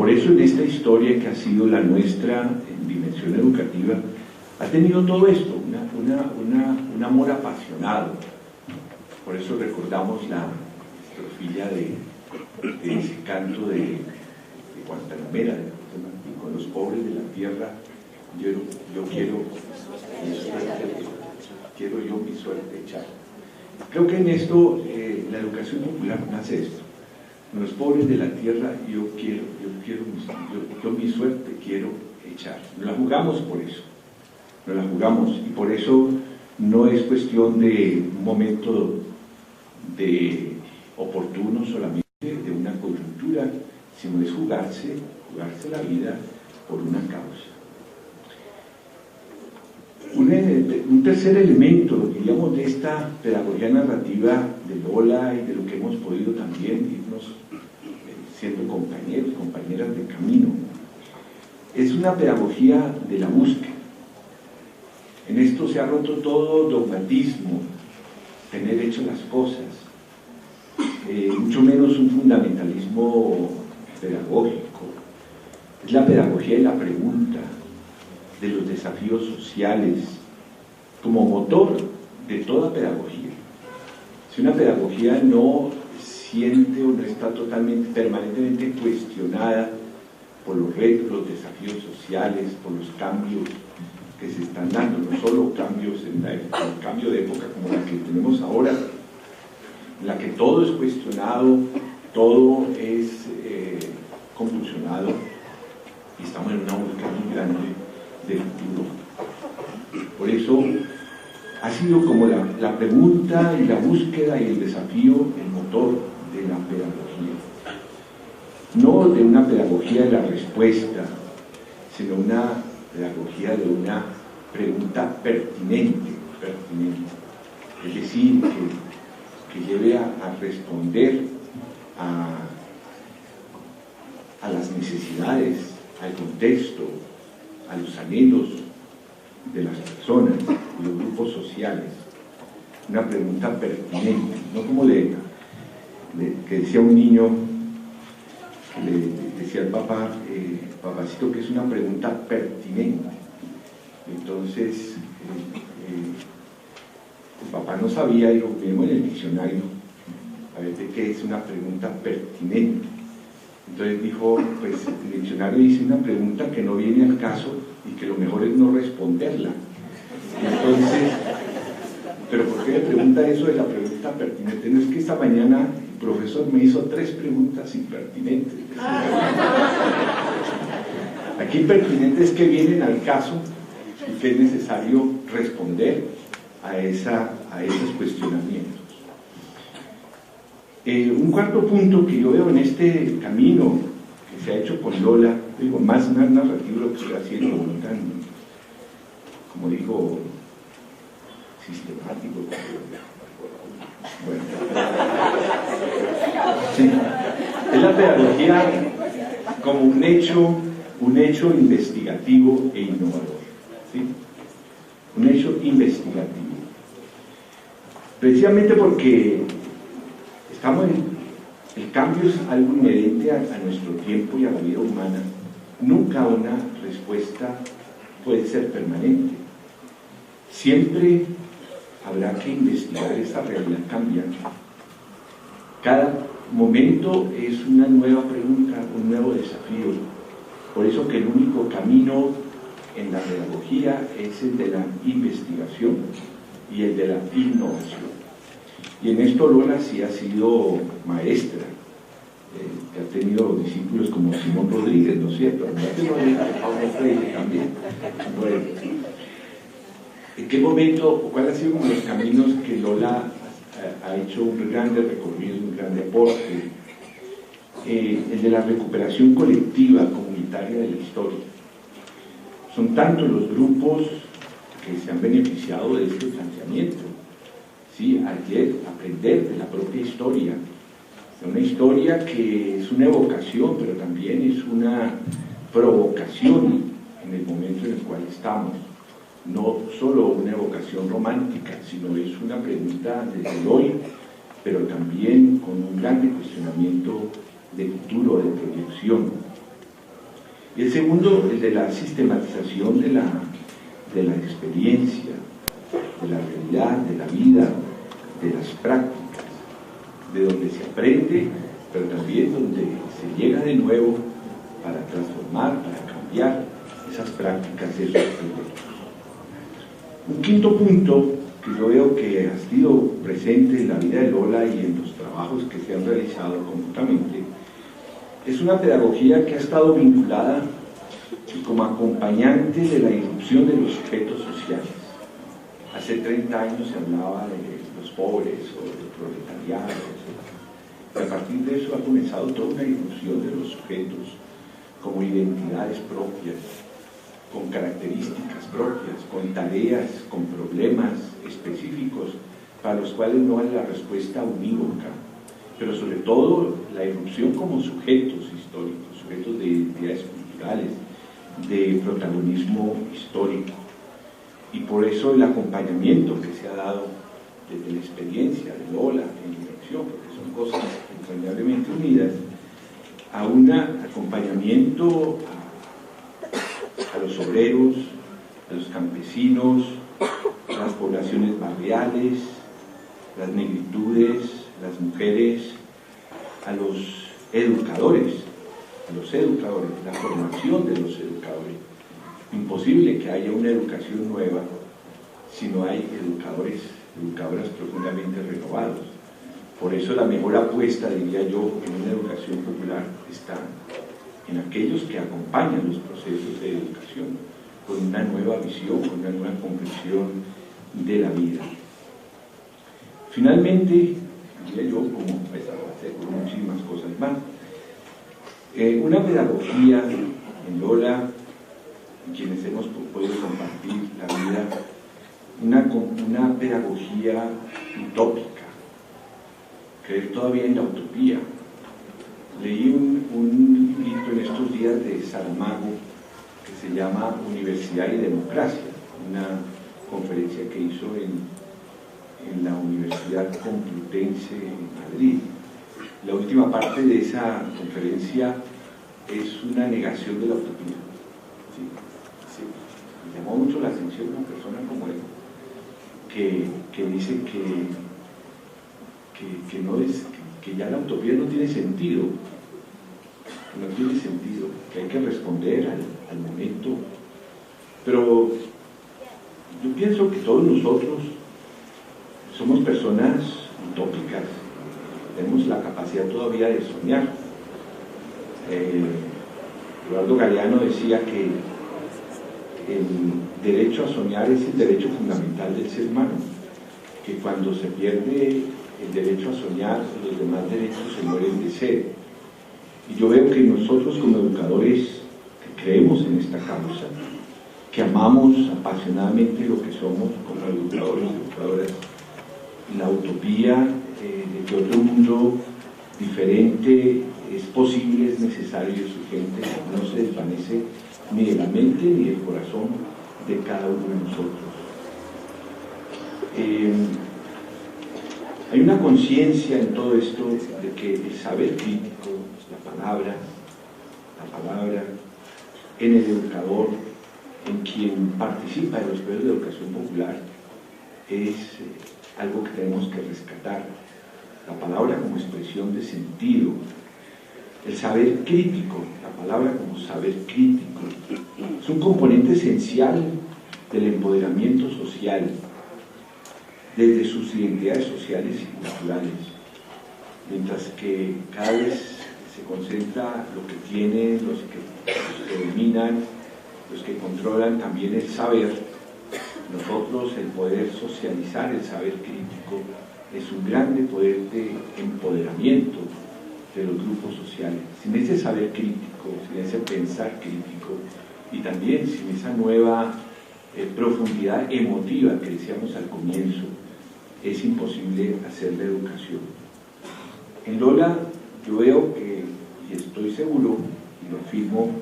Por eso en esta historia que ha sido la nuestra en dimensión educativa, ha tenido todo esto, un amor apasionado. Por eso recordamos la estrofilla de ese canto de Guantanamera, con los pobres de la tierra, yo quiero yo mi suerte echar. Creo que en esto, la educación popular nace esto. Con los pobres de la tierra, yo mi suerte quiero echar. Nos la jugamos por eso. Nos la jugamos, y por eso no es cuestión de un momento de oportuno solamente, de una coyuntura, sino es jugarse la vida por una causa. Un tercer elemento, diríamos, de esta pedagogía narrativa de Lola y de lo que hemos podido también irnos siendo compañeras de camino, es una pedagogía de la búsqueda. En esto se ha roto todo dogmatismo, tener hecho las cosas, mucho menos un fundamentalismo pedagógico. Es la pedagogía de la pregunta, de los desafíos sociales, como motor de toda pedagogía. Si una pedagogía no siente o no está permanentemente cuestionada por los retos, los desafíos sociales, por los cambios que se están dando, no solo cambios en el cambio de época como la que tenemos ahora, en la que todo es cuestionado, todo es convulsionado, y estamos en una búsqueda muy grande del futuro. Por eso ha sido como la pregunta y la búsqueda y el desafío el motor de la pedagogía. No de una pedagogía de la respuesta, sino una pedagogía de una pregunta pertinente, es decir, que lleve a responder a las necesidades, al contexto, a los anhelos de las personas, de los grupos sociales. Una pregunta pertinente, no como que decía un niño, le decía al papá, papacito, que es una pregunta pertinente. Entonces el papá no sabía, y lo vimos en el diccionario, a ver de qué es una pregunta pertinente. Entonces dijo, pues el diccionario dice una pregunta que no viene al caso y que lo mejor es no responderla. Entonces, ¿pero por qué me pregunta eso de la pregunta pertinente? No, es que esta mañana el profesor me hizo 3 preguntas impertinentes. Aquí pertinente es que vienen al caso y que es necesario responder a esos cuestionamientos. Un cuarto punto que yo veo en este camino que se ha hecho con Lola, digo, más narrativo lo que estoy haciendo, no tan, como digo, sistemático. Bueno, sí, es la pedagogía como un hecho investigativo e innovador, ¿sí? Un hecho investigativo. Precisamente porque el cambio es algo inherente a nuestro tiempo y a la vida humana. Nunca una respuesta puede ser permanente. Siempre habrá que investigar esa realidad cambiante. Cada momento es una nueva pregunta, un nuevo desafío. Por eso que el único camino en la pedagogía es el de la investigación y el de la innovación. Y en esto Lola sí ha sido maestra, que ha tenido discípulos como Simón Rodríguez, ¿no es cierto? Paulo Freire también. Bueno, ¿en qué momento, o cuál ha sido como los caminos que Lola ha hecho un grande recorrido, un grande aporte? El de la recuperación colectiva, comunitaria de la historia. Son tantos los grupos que se han beneficiado de este planteamiento. Sí, ayer aprender de la propia historia, de una historia que es una evocación, pero también es una provocación en el momento en el cual estamos. No solo una evocación romántica, sino es una pregunta desde el hoy, pero también con un grande cuestionamiento de futuro, de proyección. Y el segundo, el de la sistematización de la experiencia, de la realidad, de la vida, de las prácticas, de donde se aprende, pero también donde se llega de nuevo para transformar, para cambiar esas prácticas, esos proyectos. Un quinto punto que yo veo que ha sido presente en la vida de Lola y en los trabajos que se han realizado conjuntamente, es una pedagogía que ha estado vinculada como acompañante de la irrupción de los sujetos sociales. Hace 30 años se hablaba de los pobres o del proletariado, etc. Y a partir de eso ha comenzado toda una irrupción de los sujetos como identidades propias, con características propias, con tareas, con problemas específicos para los cuales no hay la respuesta unívoca, pero sobre todo la irrupción como sujetos históricos, sujetos de identidades culturales, de protagonismo histórico. Y por eso el acompañamiento que se ha dado desde la experiencia de Lola en dirección, porque son cosas entrañablemente unidas, a un acompañamiento a los obreros, a los campesinos, a las poblaciones barriales, las negritudes, las mujeres, a los educadores, la formación de los educadores. Imposible que haya una educación nueva si no hay educadoras profundamente renovados. Por eso la mejor apuesta, diría yo, en una educación popular está en aquellos que acompañan los procesos de educación con una nueva visión, con una nueva comprensión de la vida. Finalmente, diría yo, como seguro muchísimas cosas más, una pedagogía en Lola, quienes hemos podido compartir la vida, una pedagogía utópica, creer todavía en la utopía. Leí un libro en estos días de Saramago que se llama Universidad y Democracia, una conferencia que hizo en la Universidad Complutense en Madrid. La última parte de esa conferencia es una negación de la utopía. Sí. Me llamó mucho la atención una persona como él, que dice que ya la utopía no tiene sentido, que hay que responder al momento. Pero yo pienso que todos nosotros somos personas utópicas, tenemos la capacidad todavía de soñar. Eduardo Galeano decía que el derecho a soñar es el derecho fundamental del ser humano, que cuando se pierde el derecho a soñar, los demás derechos se mueren de sed. Y yo veo que nosotros como educadores que creemos en esta causa, que amamos apasionadamente lo que somos como educadores y educadoras, la utopía de que otro mundo diferente es posible, es necesario y es urgente, no se desvanece ni de la mente ni del corazón de cada uno de nosotros. Hay una conciencia en todo esto de que el saber crítico, la palabra en el educador, en quien participa de los procesos de educación popular, es algo que tenemos que rescatar. La palabra como expresión de sentido, el saber crítico, la palabra como saber crítico, es un componente esencial del empoderamiento social, desde sus identidades sociales y culturales, mientras que cada vez se concentra lo que tienen, los que dominan, los que controlan también el saber. Nosotros el poder socializar el saber crítico es un grande poder de empoderamiento de los grupos sociales. Sin ese saber crítico, sin ese pensar crítico y también sin esa nueva profundidad emotiva que decíamos al comienzo, es imposible hacer la educación. En Lola yo veo que, y estoy seguro, y lo afirmo,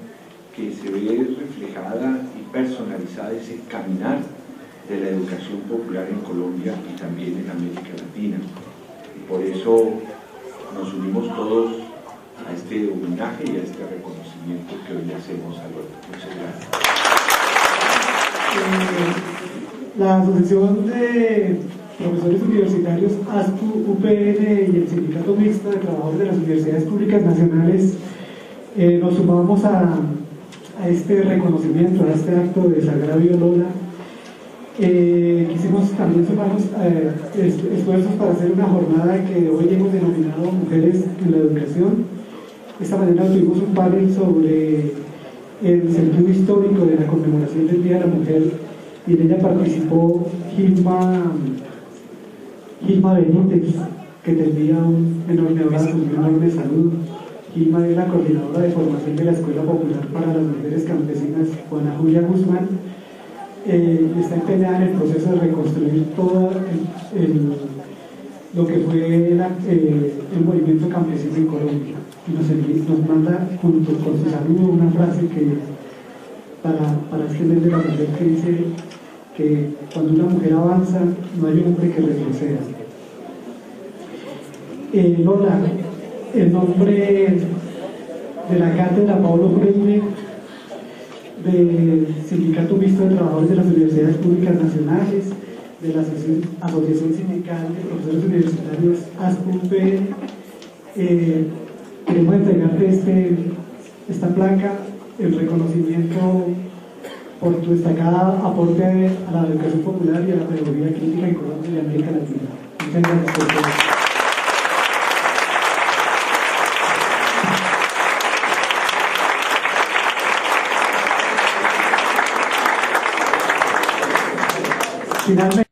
que se ve reflejada y personalizada ese caminar de la educación popular en Colombia y también en América Latina. Y por eso nos unimos todos a este homenaje y a este reconocimiento que hoy le hacemos a Lola. Muchas gracias. La Asociación de Profesores Universitarios ASPU, UPN y el Sindicato Mixto de Trabajadores de las Universidades Públicas Nacionales nos sumamos a este reconocimiento, a este acto de desagravio Lola. Quisimos también sumarnos esfuerzos para hacer una jornada que hoy hemos denominado Mujeres en la Educación. Esta mañana tuvimos un panel sobre el sentido histórico de la conmemoración del Día de la Mujer y en ella participó Gilma Benítez, que te envía un enorme abrazo, un enorme saludo. Gilma es la coordinadora de formación de la Escuela Popular para las Mujeres Campesinas, Juana Julia Guzmán. Está empeñada en el proceso de reconstruir todo lo que fue el movimiento campesino en Colombia. Y nos manda junto con su saludo una frase que para este mes de la mujer, que dice que cuando una mujer avanza no hay hombre que retroceda. Lola, el nombre de la cátedra Paulo Freire del Sindicato Mixto de Trabajadores de las Universidades Públicas Nacionales, de la Asociación Sindical de Profesores Universitarios ASPU-UPN, queremos entregarte esta placa, el reconocimiento por tu destacada aporte a la educación popular y a la pedagogía crítica en Colombia y América Latina. Muchas gracias por todo. Finalmente,